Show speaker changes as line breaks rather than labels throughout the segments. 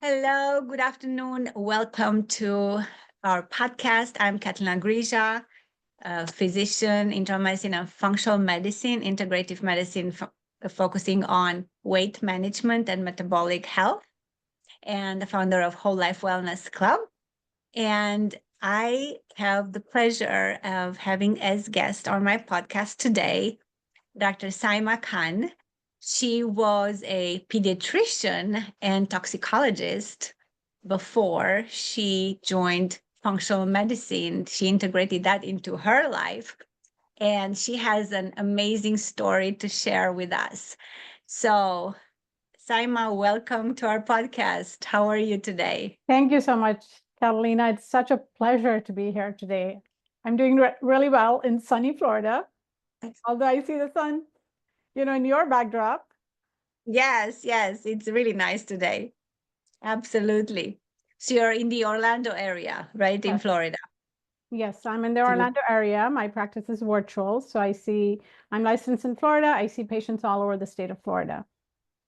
Hello, good afternoon. Welcome to our podcast. I'm Catalina, a physician, internal medicine and functional medicine, integrative medicine, focusing on weight management and metabolic health, and the founder of Whole Life Wellness Club. And I have the pleasure of having as guest on my podcast today Dr. Saima Khan. She was a pediatrician and toxicologist before she joined functional medicine. She integrated that into her life, and she has an amazing story to share with us. So, Saima, welcome to our podcast. How are you today?
Thank you so much, Catalina. It's such a pleasure to be here today. I'm doing really well in sunny Florida, although I see the sun, in your backdrop.
Yes, yes, it's really nice today. Absolutely. So you're in the Orlando area, right, in
Yes,
Florida?
yes, I'm in the Orlando area. My practice is virtual. So I'm licensed in Florida. I see patients all over the state of Florida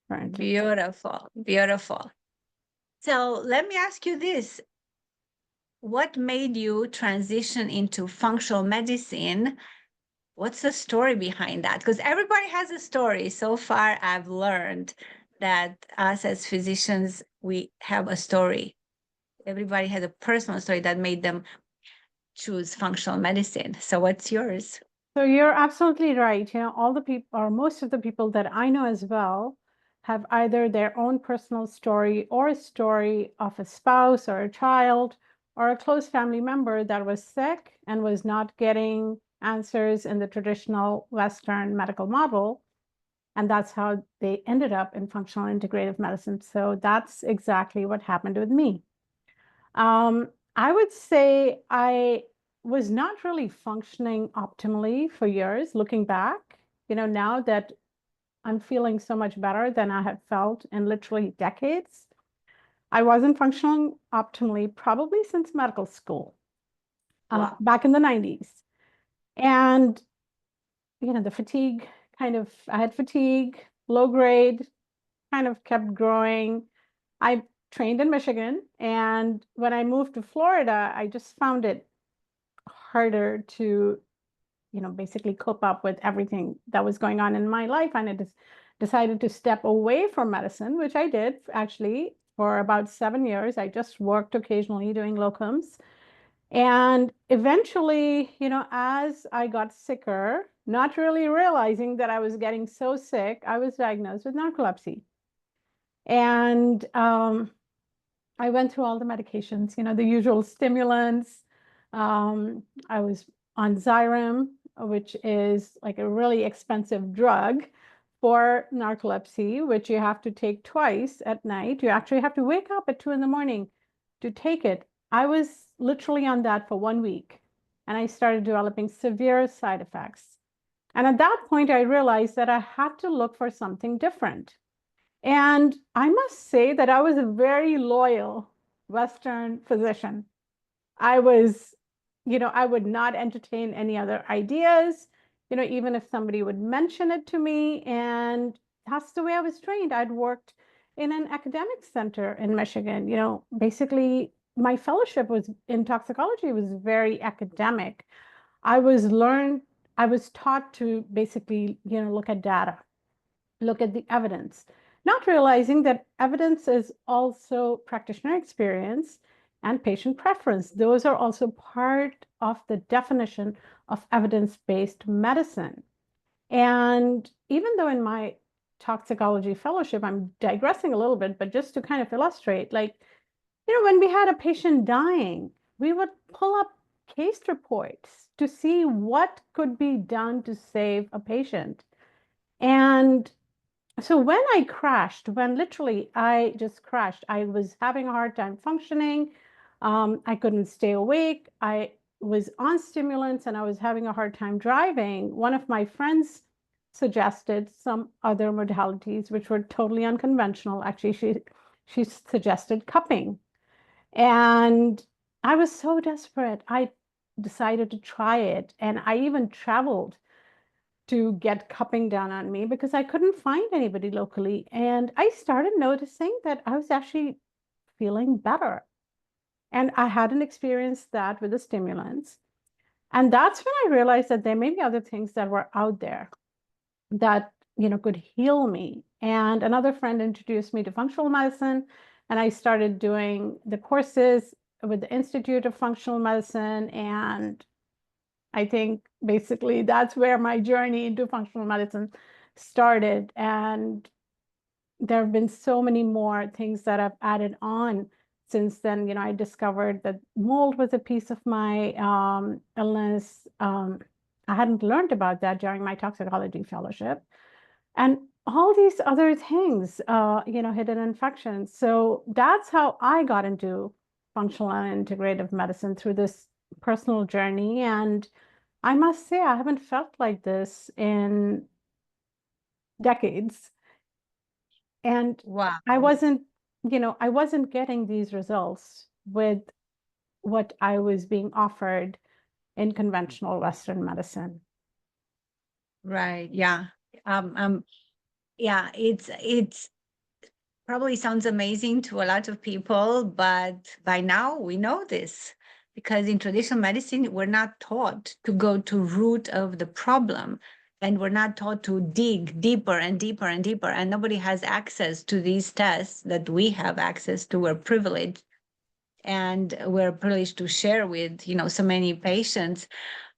currently.
Beautiful, beautiful. So let me ask you this. What made you transition into functional medicine? What's the story behind that? Because everybody has a story. So far, I've learned that us as physicians, we have a story. Everybody has a personal story that made them choose functional medicine. So what's yours?
So you're absolutely right. All the people, or most of the people that I know as well, have either their own personal story or a story of a spouse or a child or a close family member that was sick and was not getting answers in the traditional Western medical model. And that's how they ended up in functional integrative medicine. So that's exactly what happened with me. I would say I was not really functioning optimally for years, looking back. Now that I'm feeling so much better than I have felt in literally decades, I wasn't functioning optimally probably since medical school,
Wow.
back in the 90s. And, the fatigue I had fatigue, low grade, kind of kept growing. I trained in Michigan, and when I moved to Florida, I just found it harder to, basically cope up with everything that was going on in my life. And I just decided to step away from medicine, which I did actually for about 7 years. I just worked occasionally doing locums. And eventually, as I got sicker, not really realizing that I was getting so sick, I was diagnosed with narcolepsy. And I went through all the medications, the usual stimulants. I was on Xyrem, which is like a really expensive drug for narcolepsy, which you have to take twice at night. You actually have to wake up at 2 in the morning to take it. I was literally on that for 1 week, and I started developing severe side effects. And at that point, I realized that I had to look for something different. And I must say that I was a very loyal Western physician. I was, I would not entertain any other ideas, even if somebody would mention it to me. And that's the way I was trained. I'd worked in an academic center in Michigan. Basically, my fellowship was in toxicology was very academic. I was learned, I was taught to basically, look at data, look at the evidence, not realizing that evidence is also practitioner experience and patient preference. Those are also part of the definition of evidence-based medicine. And even though in my toxicology fellowship, I'm digressing a little bit, but just to kind of illustrate, like, when we had a patient dying, we would pull up case reports to see what could be done to save a patient. And so when I crashed, when literally I just crashed, I was having a hard time functioning. I couldn't stay awake. I was on stimulants and I was having a hard time driving. One of my friends suggested some other modalities, which were totally unconventional. Actually, she suggested cupping. And I was so desperate. I decided to try it. And I even traveled to get cupping done on me because I couldn't find anybody locally. And I started noticing that I was actually feeling better. And I hadn't experienced that with the stimulants. And that's when I realized that there may be other things that were out there that, could heal me. And another friend introduced me to functional medicine, and I started doing the courses with the Institute of Functional Medicine. And I think basically that's where my journey into functional medicine started. And there have been so many more things that I've added on since then. I discovered that mold was a piece of my illness. I hadn't learned about that during my toxicology fellowship. And all these other things, hidden infections. So that's how I got into functional and integrative medicine, through this personal journey. And I must say, I haven't felt like this in decades. And
Wow.
I wasn't getting these results with what I was being offered in conventional Western medicine.
Right. Yeah. Yeah, it's probably sounds amazing to a lot of people, but by now we know this, because in traditional medicine, we're not taught to go to root of the problem, and we're not taught to dig deeper and deeper and deeper. And nobody has access to these tests that we have access to. We're privileged, and we're privileged to share with, so many patients,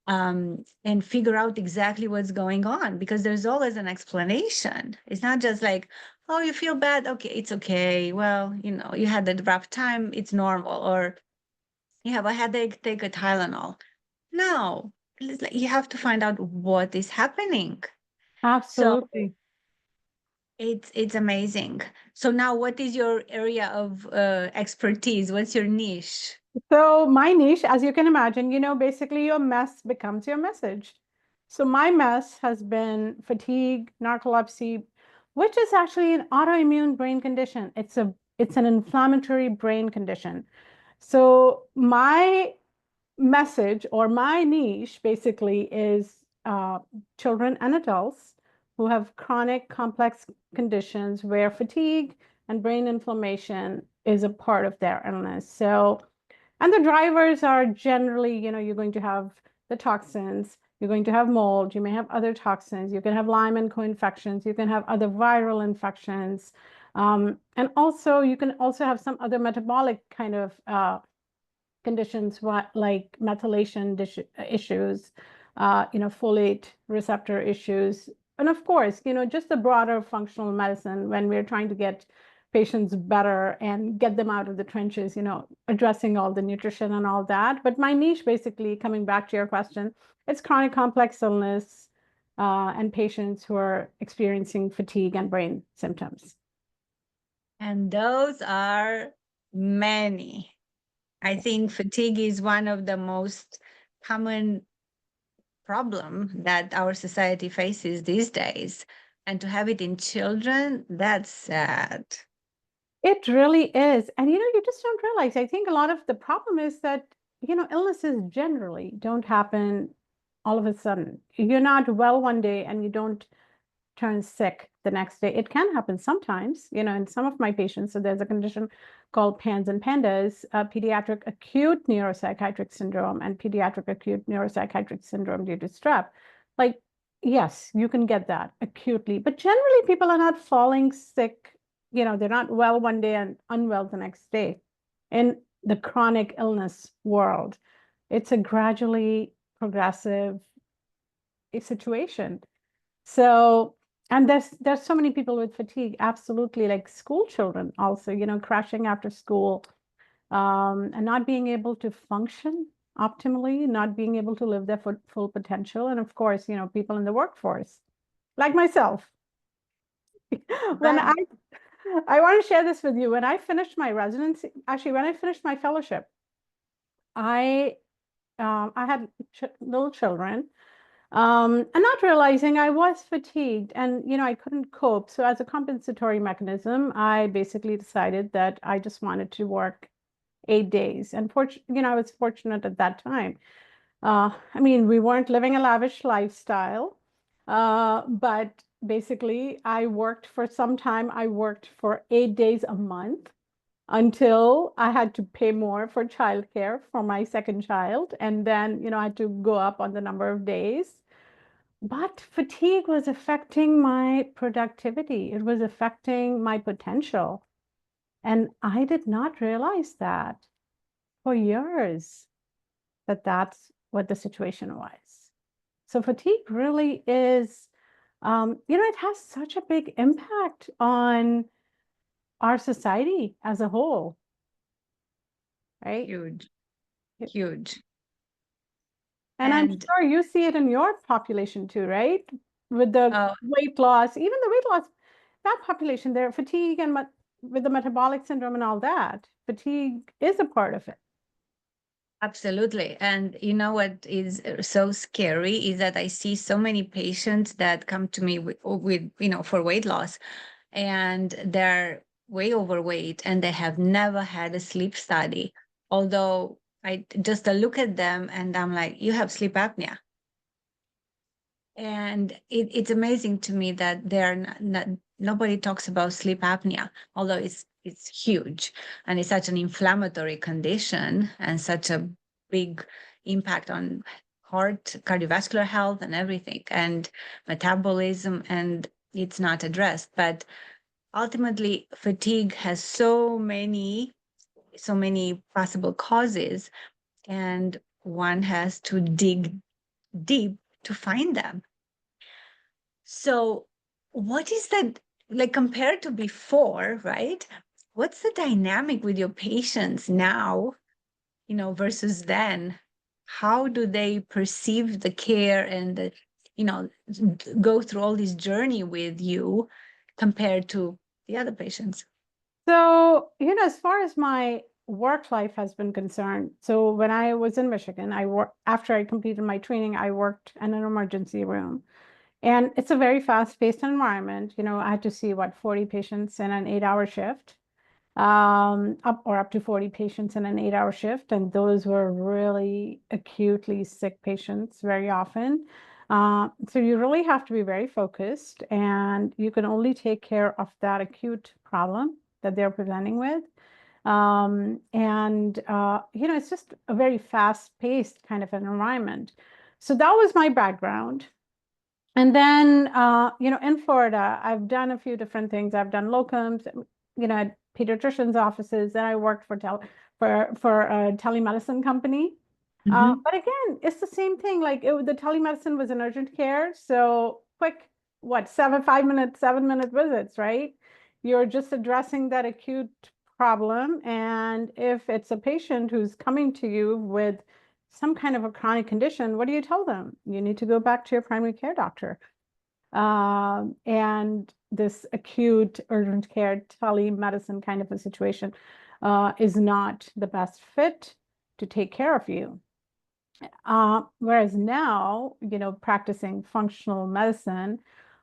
and figure out exactly what's going on, because there's always an explanation. It's not just like, oh, you feel bad. Okay, it's okay. Well, you had a rough time. It's normal. Or you have a headache, take a Tylenol. No, it's like you have to find out what is happening. So
Absolutely.
it's amazing. So now, what is your area of expertise? What's your niche?
So my niche, as you can imagine, basically your mess becomes your message. So my mess has been fatigue, narcolepsy, which is actually an autoimmune brain condition. It's an inflammatory brain condition. So my message, or my niche, basically is children and adults who have chronic complex conditions where fatigue and brain inflammation is a part of their illness. So, and the drivers are generally, you're going to have the toxins, you're going to have mold, you may have other toxins, you can have Lyme and co-infections, you can have other viral infections. And also, you can also have some other metabolic kind of conditions, like methylation issues, folate receptor issues. And of course, just the broader functional medicine, when we're trying to get patients better and get them out of the trenches, addressing all the nutrition and all that. But my niche, basically, coming back to your question, it's chronic complex illness and patients who are experiencing fatigue and brain symptoms.
And those are many. I think fatigue is one of the most common problem that our society faces these days. And to have it in children, that's sad.
It really is. And you just don't realize. I think a lot of the problem is that, illnesses generally don't happen all of a sudden. You're not well one day and you don't turn sick the next day. It can happen sometimes, in some of my patients. So there's a condition called PANS and PANDAS, pediatric acute neuropsychiatric syndrome and pediatric acute neuropsychiatric syndrome due to strep. Like, yes, you can get that acutely, but generally people are not falling sick. They're not well one day and unwell the next day. In the chronic illness world, it's a gradually progressive situation. So, and there's so many people with fatigue, absolutely, like school children also, crashing after school, and not being able to function optimally, not being able to live their full potential. And of course, people in the workforce, like myself. When I want to share this with you, when I finished my residency, actually, when I finished my fellowship, I had little children. And not realizing I was fatigued and, I couldn't cope. So as a compensatory mechanism, I basically decided that I just wanted to work 8 days. And I was fortunate at that time. I mean, we weren't living a lavish lifestyle, but basically I worked for some time. I worked for 8 days a month. until I had to pay more for childcare for my second child. And then, I had to go up on the number of days. But fatigue was affecting my productivity. It was affecting my potential. And I did not realize that for years, that that's what the situation was. So fatigue really is, it has such a big impact on our society as a whole, right?
Huge, huge.
And I'm
And
sure you see it in your population too, right? With the weight loss, even the weight loss, that population, their fatigue and with the metabolic syndrome and all that, fatigue is a part of it.
absolutely. And you know what is so scary is that I see so many patients that come to me with for weight loss, and they're way overweight and they have never had a sleep study. Although I just look at them and I'm like, you have sleep apnea. And it's amazing to me that nobody talks about sleep apnea, although it's huge and it's such an inflammatory condition and such a big impact on heart, cardiovascular health, and everything, and metabolism, and it's not addressed. But ultimately, fatigue has so many possible causes, and one has to dig deep to find them. So, what is that like compared to before, right? What's the dynamic with your patients now, versus then? How do they perceive the care and go through all this journey with you compared to the other patients?
So, as far as my work life has been concerned, so when I was in Michigan, after I completed my training, I worked in an emergency room. And it's a very fast-paced environment. I had to see 40 patients in an 8-hour shift, up to 40 patients in an 8-hour shift. And those were really acutely sick patients very often. So you really have to be very focused, and you can only take care of that acute problem that they're presenting with. It's just a very fast-paced kind of an environment. So that was my background. And then, in Florida, I've done a few different things. I've done locums, at pediatricians' offices, and I worked for a telemedicine company. But again, it's the same thing. Like the telemedicine was an urgent care, so quick, 7-minute visits, right? You're just addressing that acute problem, and if it's a patient who's coming to you with some kind of a chronic condition, what do you tell them? You need to go back to your primary care doctor. And this acute urgent care telemedicine kind of a situation is not the best fit to take care of you. Whereas now, practicing functional medicine,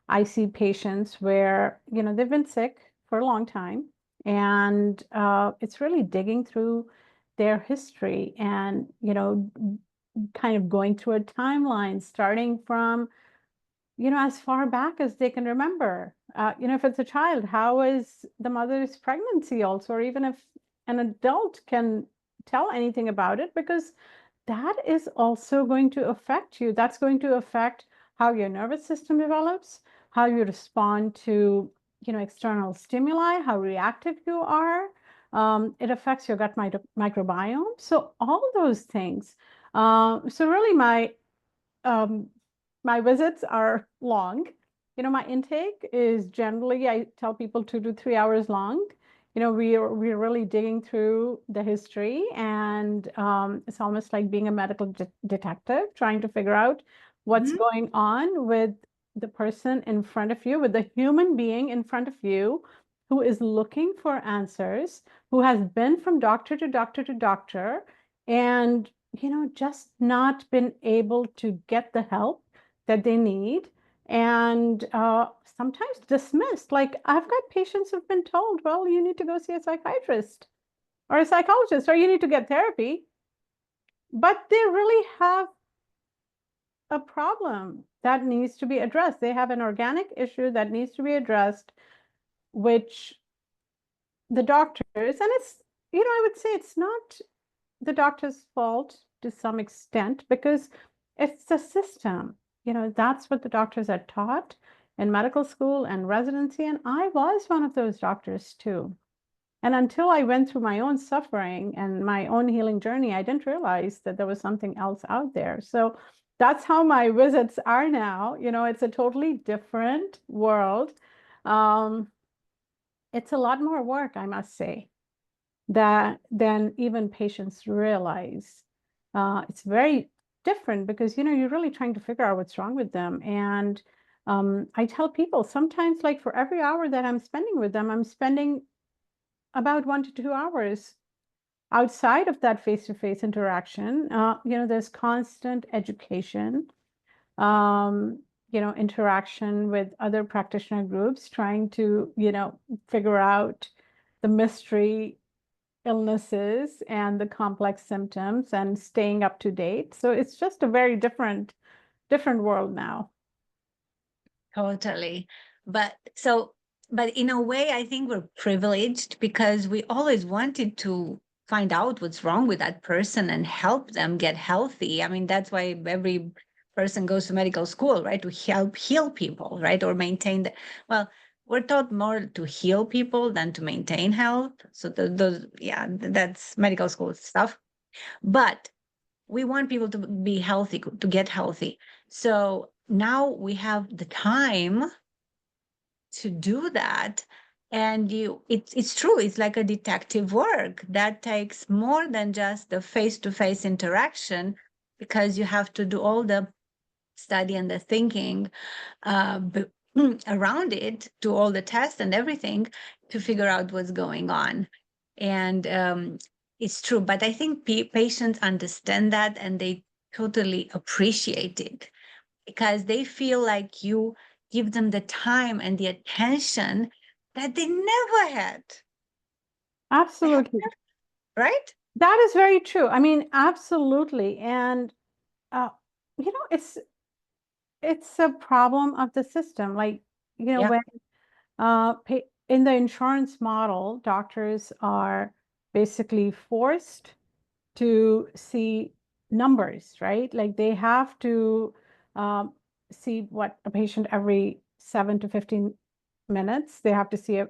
I see patients where, they've been sick for a long time, and it's really digging through their history and, kind of going through a timeline, starting from, as far back as they can remember. If it's a child, how is the mother's pregnancy also, or even if an adult can tell anything about it, because that is also going to affect you. That's going to affect how your nervous system develops, how you respond to, external stimuli, how reactive you are. It affects your gut microbiome. So all those things. So really my visits are long. My intake is generally, I tell people 2 to 3 hours long. We're really digging through the history, and it's almost like being a medical detective, trying to figure out what's going on with the person in front of you, with the human being in front of you, who is looking for answers, who has been from doctor to doctor to doctor, and just not been able to get the help that they need, and sometimes dismissed. Like I've got patients who've been told, well, you need to go see a psychiatrist or a psychologist, or you need to get therapy. But they really have a problem that needs to be addressed. They have an organic issue that needs to be addressed, which the doctors, and it's, I would say it's not the doctor's fault to some extent because it's the system. That's what the doctors are taught in medical school and residency. And I was one of those doctors too. And until I went through my own suffering and my own healing journey, I didn't realize that there was something else out there. So that's how my visits are now. It's a totally different world. Um, it's a lot more work, I must say, than even patients realize. It's very different because you're really trying to figure out what's wrong with them. And I tell people sometimes, like for every hour that I'm spending with them, I'm spending about 1 to 2 hours outside of that face-to-face interaction. There's constant education, um, interaction with other practitioner groups, trying to, figure out the mystery illnesses and the complex symptoms and staying up to date. So it's just a very different world now.
Totally. But in a way, I think we're privileged because we always wanted to find out what's wrong with that person and help them get healthy. I mean, that's why every person goes to medical school, right? To help heal people, right? Or maintain well, we're taught more to heal people than to maintain health. So that's medical school stuff. But we want people to be healthy, to get healthy. So now we have the time to do that. And it's true, it's like a detective work that takes more than just the face-to-face interaction, because you have to do all the study and the thinking around it, do all the tests and everything to figure out what's going on. And it's true, but I think patients understand that and they totally appreciate it because they feel like you give them the time and the attention that they never had.
Absolutely.
Right?
That is very true. I mean, absolutely. And uh, it's a problem of the system. Like,
Yeah.
when in the insurance model, doctors are basically forced to see numbers, right? Like they have to see what a patient every 7 to 15 minutes. They have to see a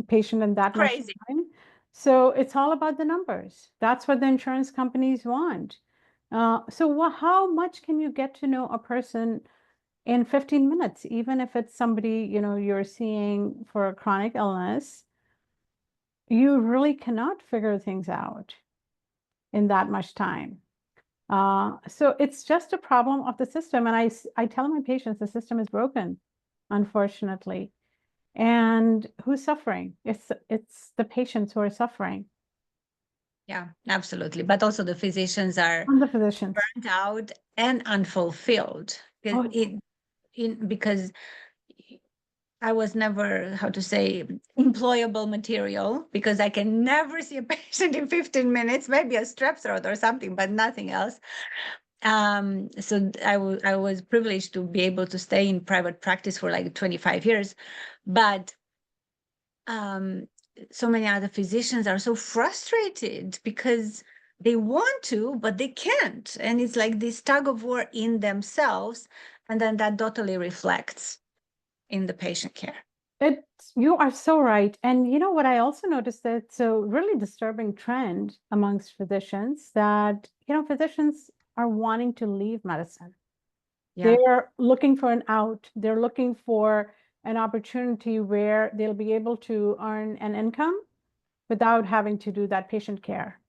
patient in that much
Crazy.
time. So it's all about the numbers. That's what the insurance companies want. So how much can you get to know a person in 15 minutes, even if it's somebody, you're seeing for a chronic illness? You really cannot figure things out in that much time. So it's just a problem of the system. And I tell my patients the system is broken, unfortunately. And who's suffering? It's the patients who are suffering.
Yeah, absolutely. But also the physicians are
And the physicians.
burnt out and unfulfilled.
Oh,
Because I was never, how to say, employable material, because I can never see a patient in 15 minutes, maybe a strep throat or something, but nothing else. So I was privileged to be able to stay in private practice for like 25 years. But so many other physicians are so frustrated because they want to, but they can't. And it's like this tug of war in themselves. And then that totally reflects in the patient care.
you are so right. And you know what I also noticed, that it's a really disturbing trend amongst physicians that, physicians are wanting to leave medicine.
Yeah.
They're looking for an out. They're looking for an opportunity where they'll be able to earn an income without having to do that patient care,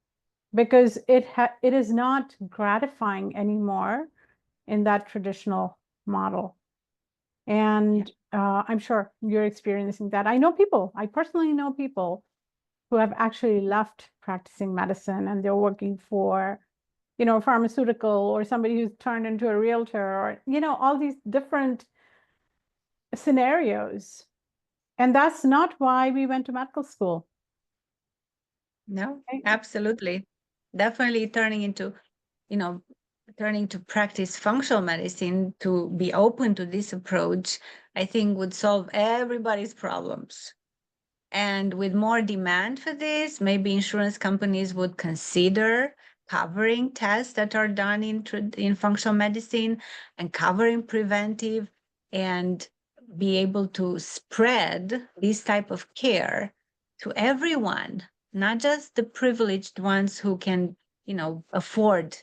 because it is not gratifying anymore in that traditional model. And I'm sure you're experiencing that. I personally know people who have actually left practicing medicine and they're working for, a pharmaceutical, or somebody who's turned into a realtor, or, all these different scenarios. And that's not why we went to medical school.
No,
Okay?
absolutely. Definitely turning to practice functional medicine, to be open to this approach, I think would solve everybody's problems. And with more demand for this, maybe insurance companies would consider covering tests that are done in functional medicine and covering preventive, and be able to spread this type of care to everyone, not just the privileged ones who can, afford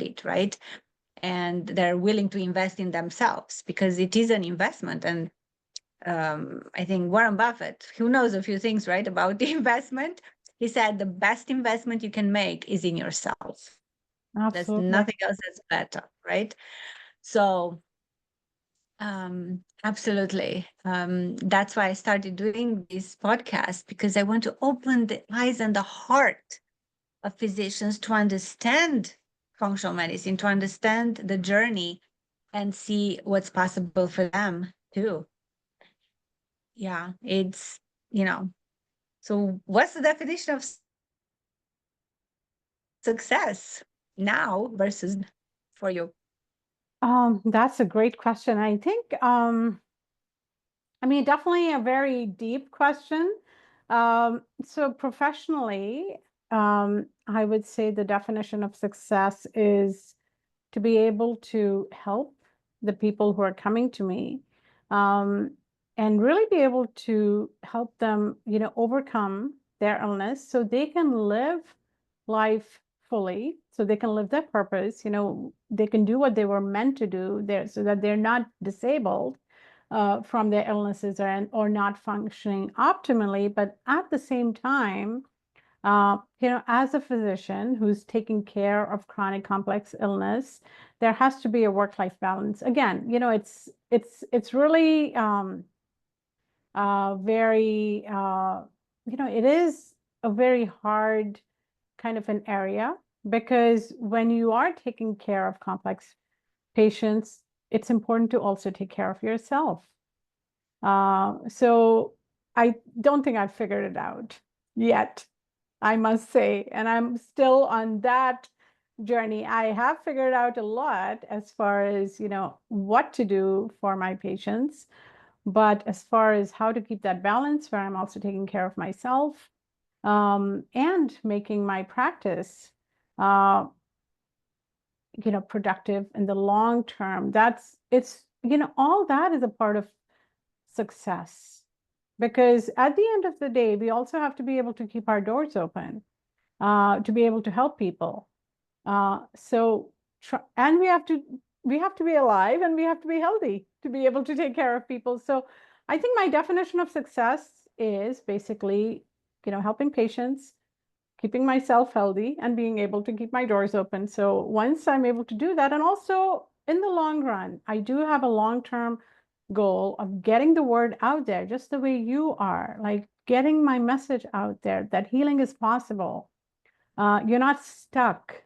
it, right? And they're willing to invest in themselves, because it is an investment. And I think Warren Buffett, who knows a few things, right, about the investment, he said the best investment you can make is in yourself. There's
Absolutely.
nothing else that's better, right? So absolutely. That's why I started doing this podcast, because I want to open the eyes and the heart of physicians to understand functional medicine, to understand the journey and see what's possible for them too. Yeah, it's, so what's the definition of success now versus for you?
That's a great question. I think, definitely a very deep question. So professionally, I would say the definition of success is to be able to help the people who are coming to me, and really be able to help them, overcome their illness so they can live life fully, so they can live their purpose, they can do what they were meant to do there, so that they're not disabled from their illnesses or not functioning optimally, but at the same time, as a physician who's taking care of chronic complex illness, there has to be a work-life balance. Again, it's really very it is a very hard kind of an area, because when you are taking care of complex patients, it's important to also take care of yourself. So I don't think I've figured it out yet, I must say. And I'm still on that journey. I have figured out a lot as far as, what to do for my patients. But as far as how to keep that balance where I'm also taking care of myself, and making my practice, productive in the long term, all that is a part of success. Because at the end of the day, we also have to be able to keep our doors open, to be able to help people. And we have to be alive, and we have to be healthy to be able to take care of people. So I think my definition of success is basically, helping patients, keeping myself healthy, and being able to keep my doors open. So once I'm able to do that, and also in the long run, I do have a long-term goal of getting the word out there, just the way you are, like getting my message out there that healing is possible. You're not stuck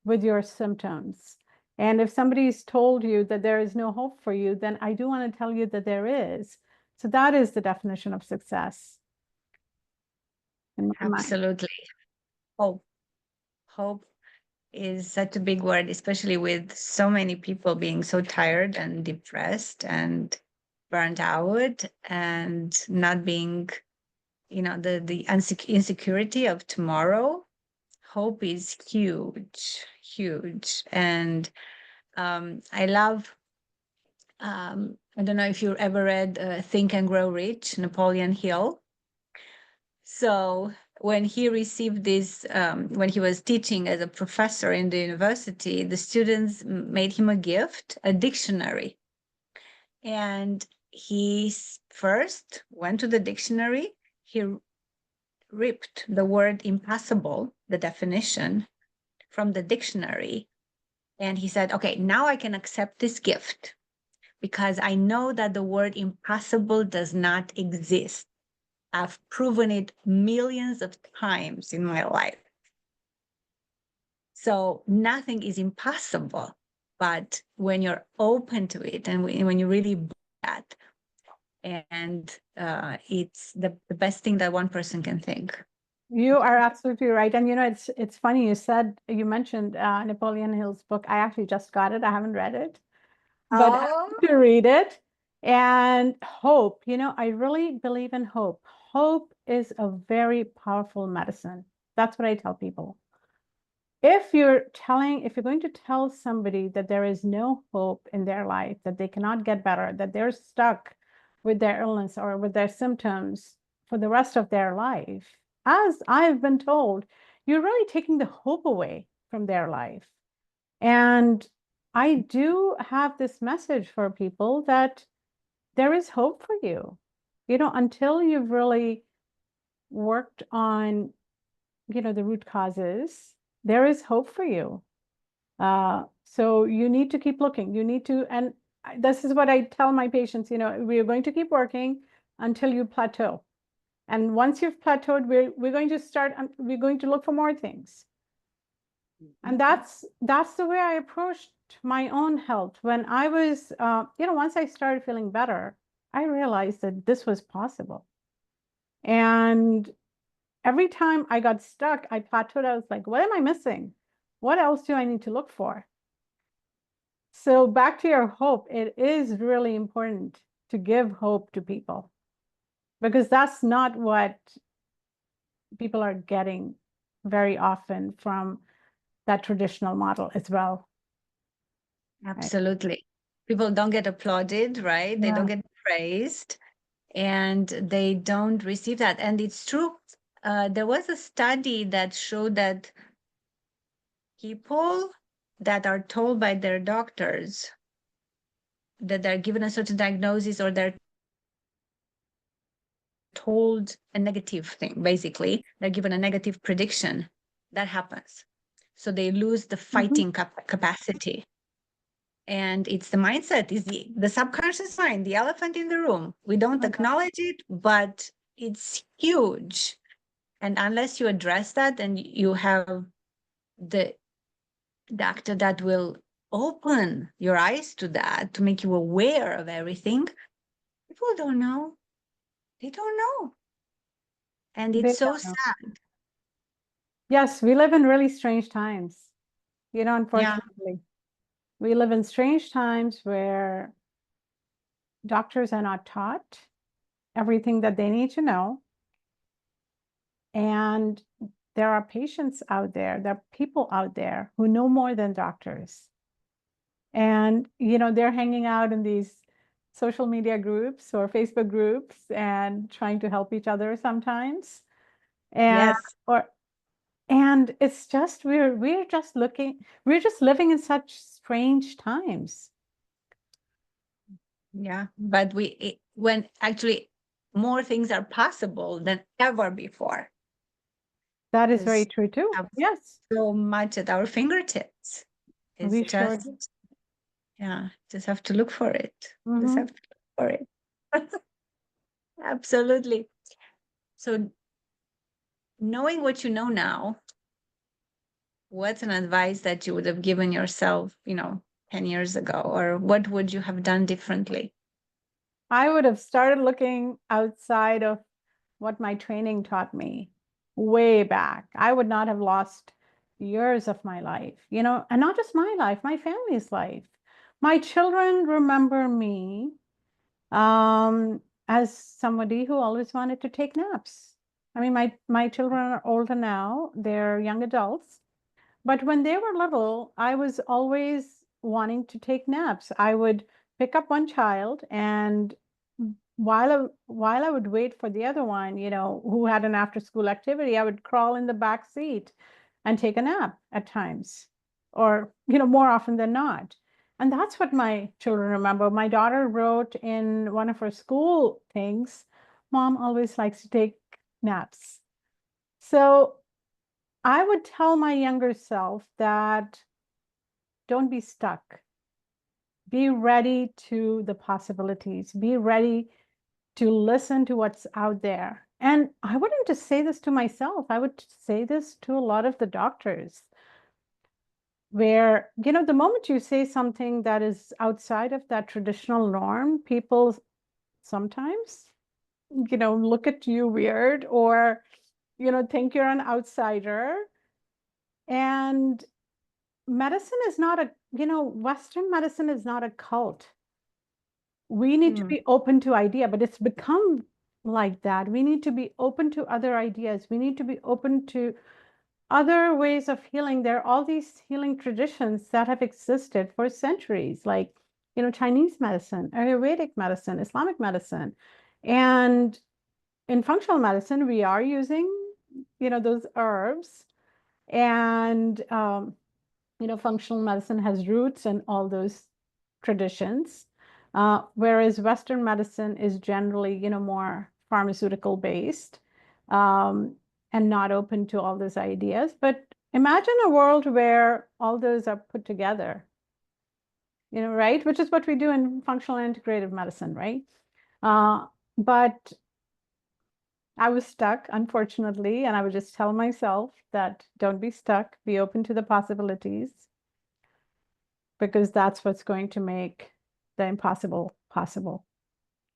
with your symptoms. And if somebody's told you that there is no hope for you, then I do want to tell you that there is. So that is the definition of success in my mind.
Absolutely. Hope is such a big word, especially with so many people being so tired and depressed and burnt out, and not being, the insecurity of tomorrow. Hope is huge, huge. And I love, I don't know if you ever read Think and Grow Rich, Napoleon Hill. So when he received this, when he was teaching as a professor in the university, the students made him a gift, a dictionary. And he first went to the dictionary, he ripped the word impossible, the definition, from the dictionary. And he said, okay, now I can accept this gift, because I know that the word impossible does not exist. I've proven it millions of times in my life. So nothing is impossible. But when you're open to it, and when you really that, and it's the best thing that one person can think.
You are absolutely right. And it's funny you mentioned Napoleon Hill's book. I actually just got it. I haven't read it, but I
Oh,
have to read it. And hope, I really believe in hope. Hope is a very powerful medicine. That's what I tell people. If you're going to tell somebody that there is no hope in their life, that they cannot get better, that they're stuck with their illness or with their symptoms for the rest of their life, as I've been told, you're really taking the hope away from their life. And I do have this message for people that there is hope for you. Until you've really worked on, the root causes, there is hope for you. So you need to keep looking. And this is what I tell my patients, we are going to keep working until you plateau. And once you've plateaued, we're going to look for more things. And that's the way I approached my own health. When I was, once I started feeling better, I realized that this was possible. And every time I got stuck, I plateaued. I was like, what am I missing? What else do I need to look for? So back to your hope, it is really important to give hope to people, because that's not what people are getting very often from that traditional model as well.
Absolutely. People don't get applauded, right? They don't
Yeah.
get praised, and they don't receive that. And it's true. There was a study that showed that people that are told by their doctors that they're given a certain diagnosis, or they're told a negative thing, basically, they're given a negative prediction, that happens. So they lose the fighting capacity. And it's the mindset, is the subconscious mind, the elephant in the room. We don't acknowledge it, but it's huge. And unless you address that and you have the doctor that will open your eyes to that, to make you aware of everything, people don't know. They don't know. And
They
it's so
don't know.
sad.
Yes, we live in really strange times.
Yeah.
Unfortunately, we live in strange times where doctors are not taught everything that they need to know. And there are patients out there, there are people out there who know more than doctors. And, they're hanging out in these social media groups or Facebook groups and trying to help each other sometimes. And,
Yes.
and it's just, we're just living in such strange times.
Yeah. But when actually more things are possible than ever before.
That is very true too.
Have
Yes.
so much at our fingertips. It's
We
just,
sure do.
yeah, just have to look for it. Just
Mm-hmm.
have to look for it. Absolutely. So knowing what you know now, what's an advice that you would have given yourself, 10 years ago, or what would you have done differently?
I would have started looking outside of what my training taught me way back. I would not have lost years of my life, and not just my life, my family's life. My children remember me as somebody who always wanted to take naps. I mean, my children are older now, they're young adults. But when they were little, I was always wanting to take naps. I would pick up one child, and while I would wait for the other one, who had an after school activity, I would crawl in the back seat and take a nap at times, or more often than not. And that's what my children remember. My daughter wrote in one of her school things, "Mom always likes to take naps." So I would tell my younger self that don't be stuck. Be ready to the possibilities. Be ready to listen to what's out there. And I wouldn't just say this to myself, I would say this to a lot of the doctors, where, the moment you say something that is outside of that traditional norm, people sometimes, look at you weird, or, think you're an outsider. And medicine is not Western medicine is not a cult. We need to be open to idea, but it's become like that. We need to be open to other ideas. We need to be open to other ways of healing. There are all these healing traditions that have existed for centuries, like, Chinese medicine, Ayurvedic medicine, Islamic medicine. And in functional medicine, we are using, those herbs. And, functional medicine has roots in all those traditions. Whereas Western medicine is generally, more pharmaceutical based, and not open to all those ideas. But imagine a world where all those are put together, right? Which is what we do in functional integrative medicine, right? But I was stuck, unfortunately, and I would just tell myself that don't be stuck, be open to the possibilities, because that's what's going to make the impossible possible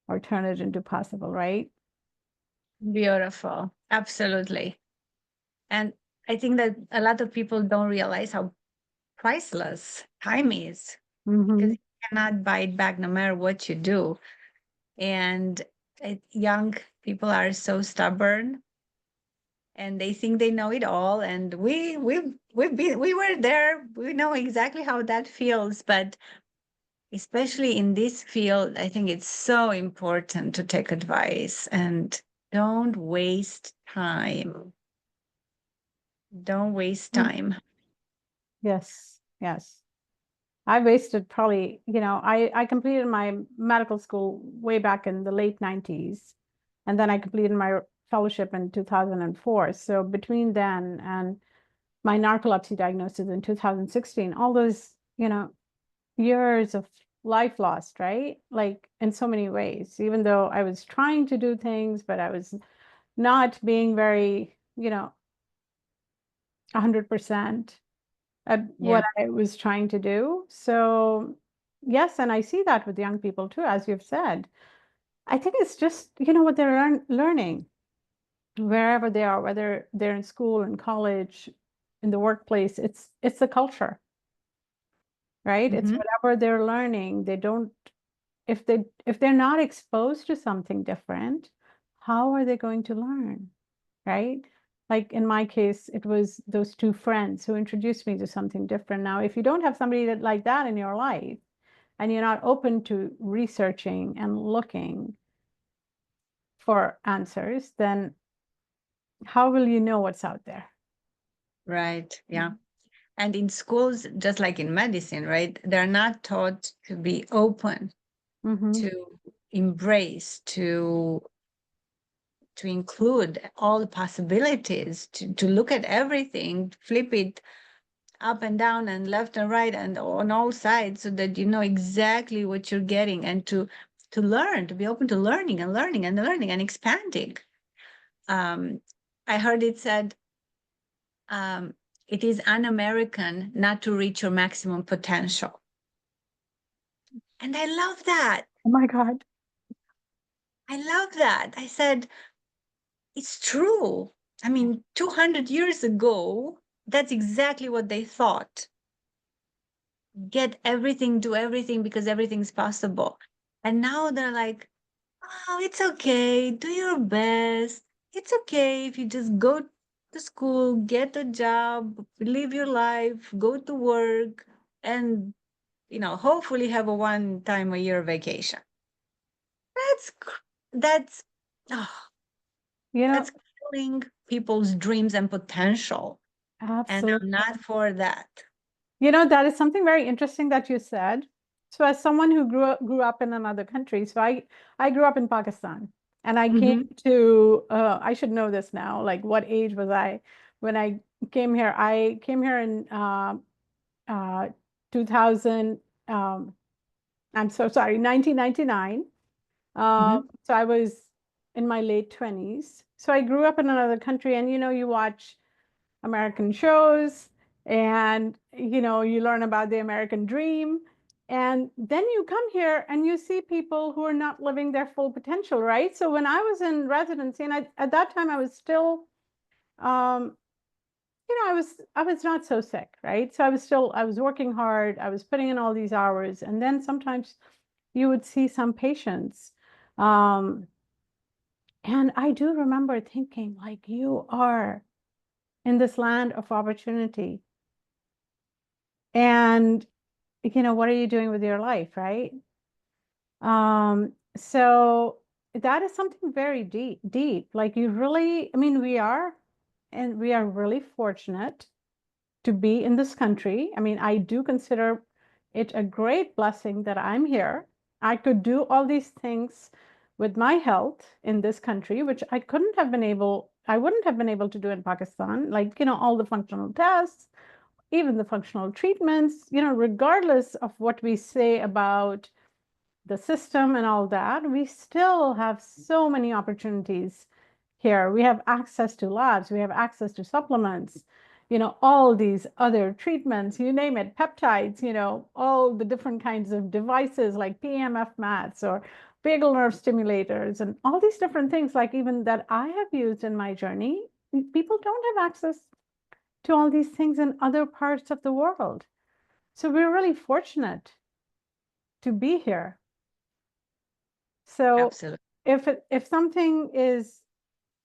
or turn it into possible, right?
Beautiful. Absolutely. And I think that a lot of people don't realize how priceless time is, because
Mm-hmm.
you cannot buy it back no matter what you do. And young people are so stubborn, and they think they know it all. And we were there. We know exactly how that feels. But especially in this field, I think it's so important to take advice and don't waste time. Don't waste time.
Yes, yes. I wasted probably, I completed my medical school way back in the late 90s. And then I completed my fellowship in 2004. So between then and my narcolepsy diagnosis in 2016, all those, years of life lost, right? Like in so many ways, even though I was trying to do things, but I was not being very, 100% at
Yeah.
what I was trying to do. So, yes, and I see that with young people too, as you've said. I think it's just, what they're learning wherever they are, whether they're in school, in college, in the workplace. It's the culture, right? It's
Mhm.
whatever they're learning. They don't, if they're not exposed to something different, how are they going to learn, right? Like in my case, it was those two friends who introduced me to something different. Now, if you don't have somebody like that in your life and you're not open to researching and looking for answers, then how will you know what's out there?
Right. Yeah. And in schools, just like in medicine, right? They're not taught to be open,
Mm-hmm.
to embrace, to include all the possibilities, to look at everything, flip it up and down and left and right and on all sides, so that you know exactly what you're getting, and to learn, to be open to learning and learning and learning and expanding. um, I heard it said, um, it is un-American not to reach your maximum potential. And I love that.
Oh my God.
I love that. I said, it's true. I mean, 200 years ago, that's exactly what they thought. Get everything, do everything because everything's possible. And now they're like, oh, it's okay. Do your best. It's okay if you just go to school, get a job, live your life, go to work, and hopefully have a one time a year vacation. That's oh,
You know,
that's killing people's dreams and potential. And I'm
absolutely.
not for that.
That is something very interesting that you said. So, as someone who grew up in another country, so I grew up in Pakistan, and I came
Hmm.
to I should know this now. Like, what age was I when I came here? I came here in uh, 2000. I'm so sorry, 1999.
Hmm.
So I was in my late 20s. So I grew up in another country, and you watch American shows, and you learn about the American dream. And then you come here and you see people who are not living their full potential, right? So when I was in residency, and at that time I was still, um, I was not so sick, right? So I was working hard, I was putting in all these hours, and then sometimes you would see some patients. And I do remember thinking, like, you are in this land of opportunity. And, what are you doing with your life, right? So that is something very deep. Like you really, I mean, we are really fortunate to be in this country. I mean, I do consider it a great blessing that I'm here. I could do all these things with my health in this country, which I wouldn't have been able to do in Pakistan, like, all the functional tests, even the functional treatments, regardless of what we say about the system and all that, we still have so many opportunities here. We have access to labs, we have access to supplements, all these other treatments, you name it, peptides, all the different kinds of devices like PMF mats or vagal nerve stimulators and all these different things, like even that I have used in my journey. People don't have access to all these things in other parts of the world. So we're really fortunate to be here. So
Absolutely.
if something is,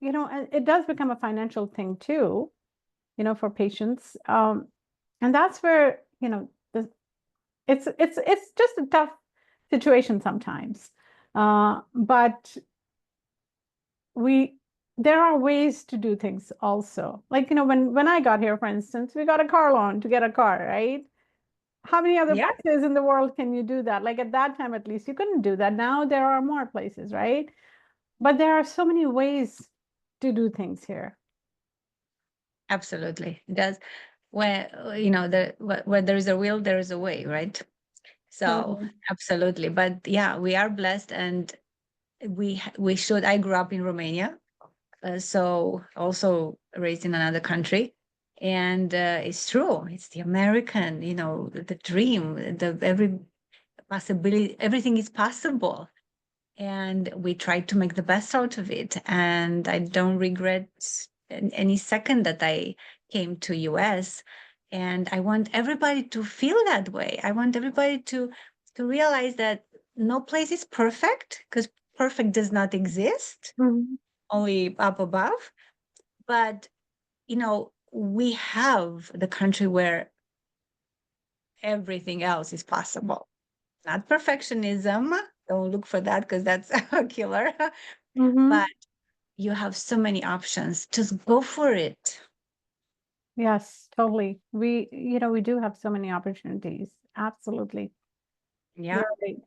and it does become a financial thing too, for patients. And that's where, it's just a tough situation sometimes. But there are ways to do things also. Like, when I got here, for instance, we got a car loan to get a car, right? How many other
Yeah,
places in the world can you do that? Like at that time, at least, you couldn't do that. Now there are more places, right? But there are so many ways to do things here.
absolutely. It does. Where where there is a will, there is a way, right? So
Totally.
absolutely. But yeah, we are blessed, and we should. I grew up in Romania, so also raised in another country, and it's true. It's the American, the dream, the every possibility. Everything is possible, and we tried to make the best out of it. And I don't regret any second that I came to US. And I want everybody to feel that way. I want everybody to realize that no place is perfect, because perfect does not exist,
Mhm.
only up above. But we have the country where everything else is possible. Not perfectionism. Don't look for that, because that's a killer.
Mhm.
But you have so many options. Just go for it.
Yes, totally. We do have so many opportunities. Absolutely.
Yeah.
You're right.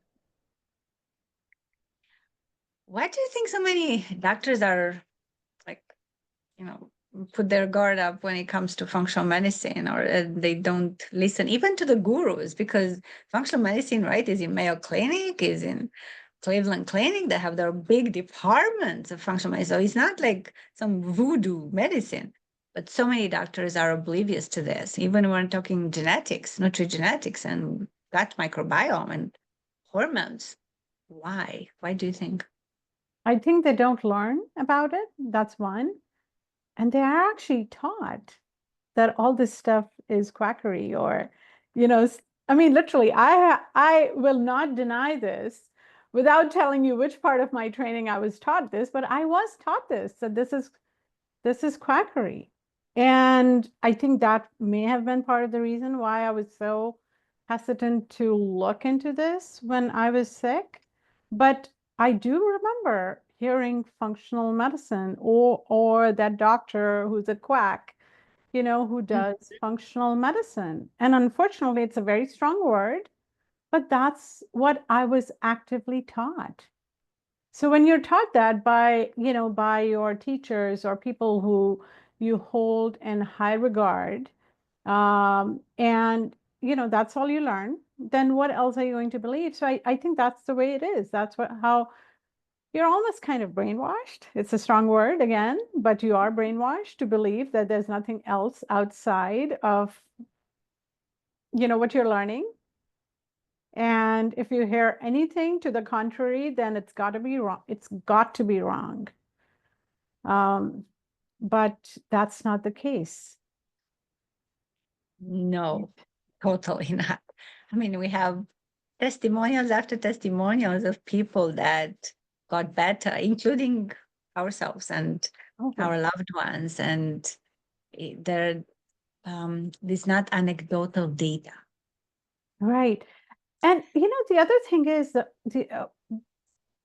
Why do you think so many doctors are like, you know, put their guard up when it comes to functional medicine, or they don't listen even to the gurus? Because functional medicine, right, is in Mayo Clinic, is in Cleveland Clinic. They have their big departments of functional medicine. So it's not like some voodoo medicine. But so many doctors are oblivious to this, even when we're talking genetics, nutrigenetics, and gut microbiome and hormones. Why? Why do you think?
I think they don't learn about it. That's one. And they are actually taught that all this stuff is quackery or, I mean, literally, I will not deny this without telling you which part of my training I was taught this, but I was taught this, that this is quackery. And I think that may have been part of the reason why I was so hesitant to look into this when I was sick. But I do remember hearing functional medicine or that doctor who's a quack, who
Mm.
does functional medicine. And unfortunately, it's a very strong word, but that's what I was actively taught. So when you're taught that by your teachers or people who you hold in high regard, and that's all you learn, then what else are you going to believe? So I think that's the way it is. That's how you're almost kind of brainwashed. It's a strong word again, but you are brainwashed to believe that there's nothing else outside of what you're learning. And if you hear anything to the contrary, then it's got to be wrong. It's got to be wrong. Um, but that's not the case.
No, totally not. I mean, we have testimonials after testimonials of people that got better, including ourselves and our loved ones. And there, this not anecdotal data.
Right. And the other thing is that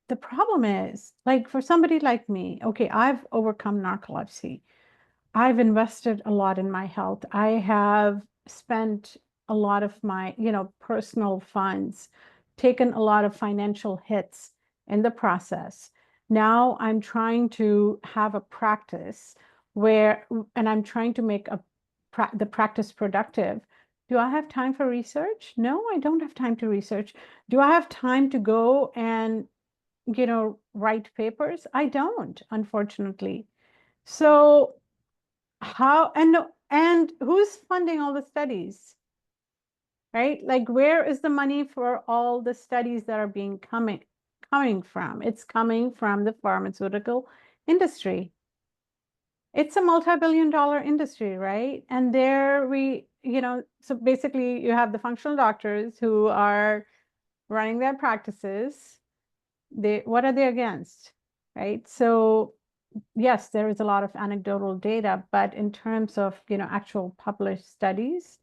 the problem is, like, for somebody like me, okay, I've overcome narcolepsy. I've invested a lot in my health. I have spent a lot of my, personal funds, taken a lot of financial hits in the process. Now I'm trying to have a practice where, and I'm trying to make the practice productive. Do I have time for research? No, I don't have time to research. Do I have time to go and, write papers? I don't, unfortunately. So how, and who's funding all the studies, right? Like, where is the money for all the studies that are coming from? It's coming from the pharmaceutical industry. It's a multi-billion-dollar industry, right? And there so basically you have the functional doctors who are running their practices. What are they against, right? So yes, there is a lot of anecdotal data, but in terms of, actual published studies,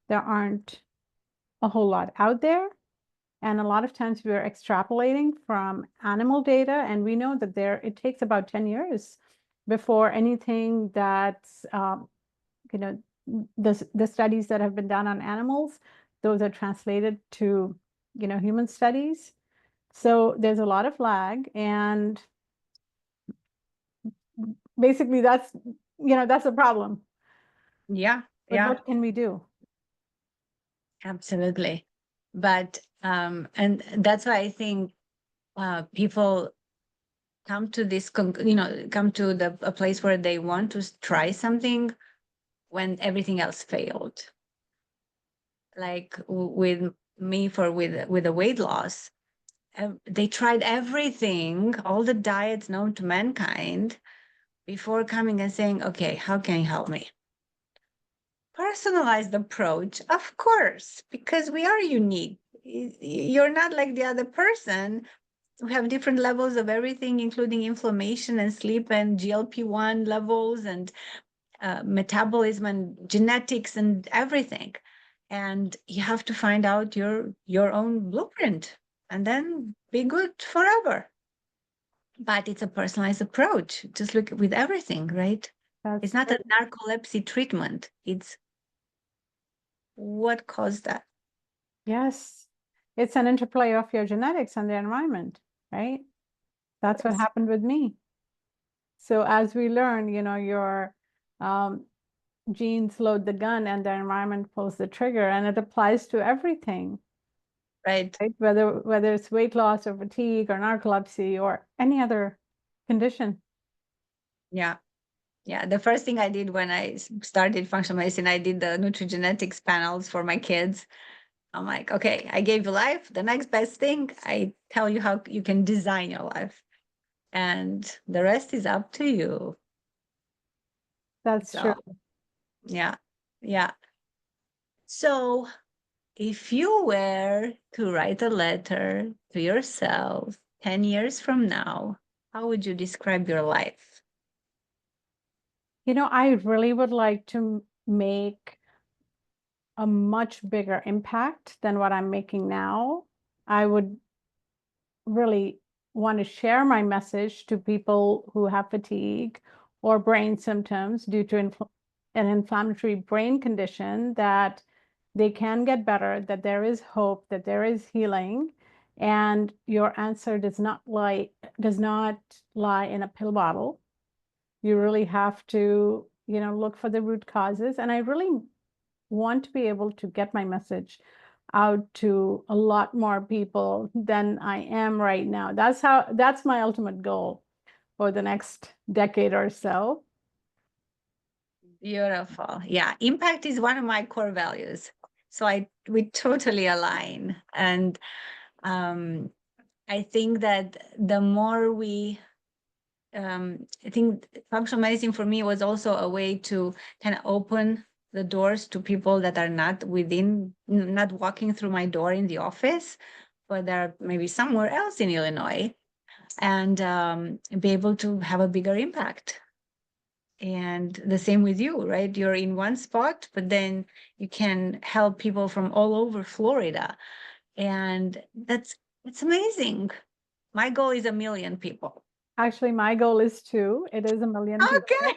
there aren't a whole lot out there. And a lot of times we're extrapolating from animal data, and we know that it takes about 10 years before anything that's, the studies that have been done on animals, those are translated to, human studies. So there's a lot of lag, and basically that's a problem.
Yeah.
But
Yeah.
what can we do?
Absolutely. But and that's why I think people come to this come to a place where they want to try something when everything else failed. Like with me with the weight loss, they tried everything, all the diets known to mankind, before coming and saying, okay, how can you help me? Personalized approach, of course, because we are unique. You're not like the other person. We have different levels of everything, including inflammation and sleep and GLP-1 levels and metabolism and genetics and everything. And you have to find out your own blueprint and then be good forever. But it's a personalized approach. Just look with everything, right? It's not a narcolepsy treatment. It's what caused that.
Yes, it's an interplay of your genetics and the environment, right? That's what happened with me. So as we learn, your genes load the gun and the environment pulls the trigger, and it applies to everything.
Right.
Whether it's weight loss or fatigue or narcolepsy or any other condition.
Yeah. Yeah. The first thing I did when I started functional medicine, I did the nutrigenetics panels for my kids. I'm like, okay, I gave you life. The next best thing, I tell you how you can design your life. And the rest is up to you.
That's true.
Yeah. Yeah. So if you were to write a letter to yourself 10 years from now, how would you describe your life?
I really would like to make a much bigger impact than what I'm making now. I would really want to share my message to people who have fatigue or brain symptoms due to an inflammatory brain condition, that they can get better, that there is hope, that there is healing, and your answer does not lie in a pill bottle. You really have to, look for the root causes. And I really want to be able to get my message out to a lot more people than I am right now. That's my ultimate goal for the next decade or so.
Beautiful. Yeah. Impact is one of my core values. So we totally align. And I think that the more I think functional medicine for me was also a way to kind of open the doors to people that are not not walking through my door in the office, but they're maybe somewhere else in Illinois, and be able to have a bigger impact. And the same with you, right? You're in one spot, but then you can help people from all over Florida. And it's amazing. My goal is 1 million people.
Actually, my goal is 2. It is 1 million people.
Okay.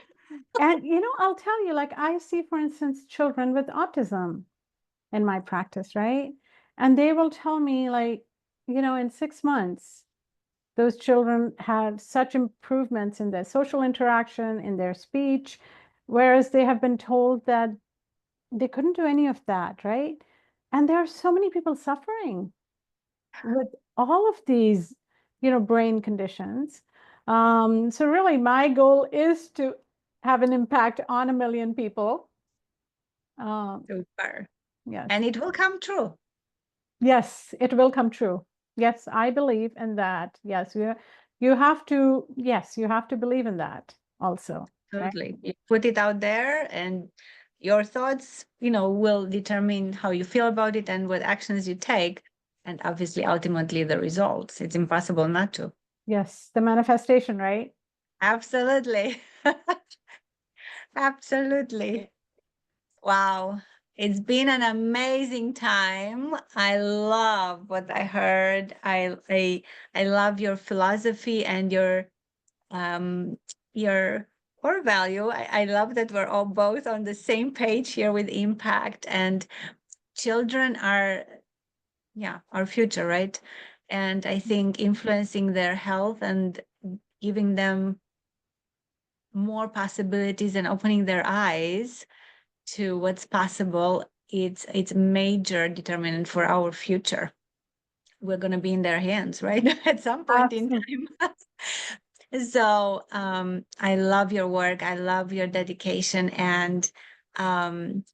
And, I'll tell you, like, I see, for instance, children with autism in my practice, right? And they will tell me, like, in 6 months, those children had such improvements in their social interaction, in their speech, whereas they have been told that they couldn't do any of that, right? And there are so many people suffering with all of these, brain conditions. So really, my goal is to have an impact on 1 million people.
Super.
Yes.
And it will come true.
Yes, it will come true. Yes, I believe in that. Yes, you have to, yes, you have to believe in that also. Right?
Totally. You put it out there, and your thoughts, will determine how you feel about it and what actions you take. And obviously, ultimately, the results. It's impossible not to.
Yes, the manifestation, right?
Absolutely. Absolutely. Wow. It's been an amazing time. I love what I heard. I love your philosophy and your core value. I love that we're all both on the same page here with impact, and children are our future, right? And I think influencing their health and giving them more possibilities and opening their eyes to what's possible, it's a major determinant for our future. We're going to be in their hands, right? At some point in time. So I love your work. I love your dedication, and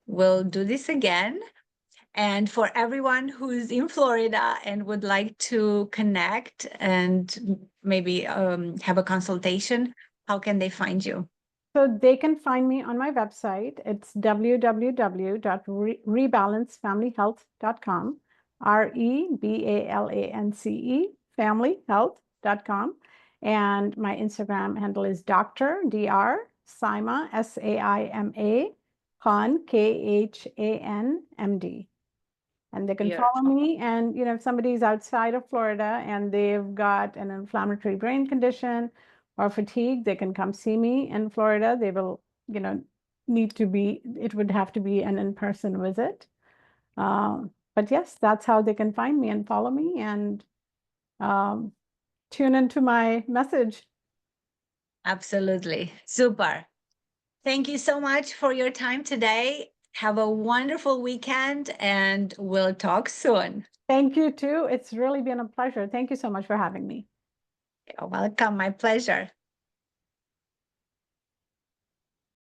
we'll do this again. And for everyone who's in Florida and would like to connect and maybe have a consultation, how can they find you?
So they can find me on my website. It's www.rebalancefamilyhealth.com, REBALANCE, familyhealth.com. And my Instagram handle is Dr. Saima, SAIMA, Khan, KHANMD. And they can follow me. And, if somebody's outside of Florida and they've got an inflammatory brain condition or fatigue, they can come see me in Florida. They will, it would have to be an in-person visit. But yes, that's how they can find me and follow me and tune into my message.
Absolutely. Super. Thank you so much for your time today. Have a wonderful weekend, and we'll talk soon.
Thank you too. It's really been a pleasure. Thank you so much for having me.
You're welcome. My pleasure.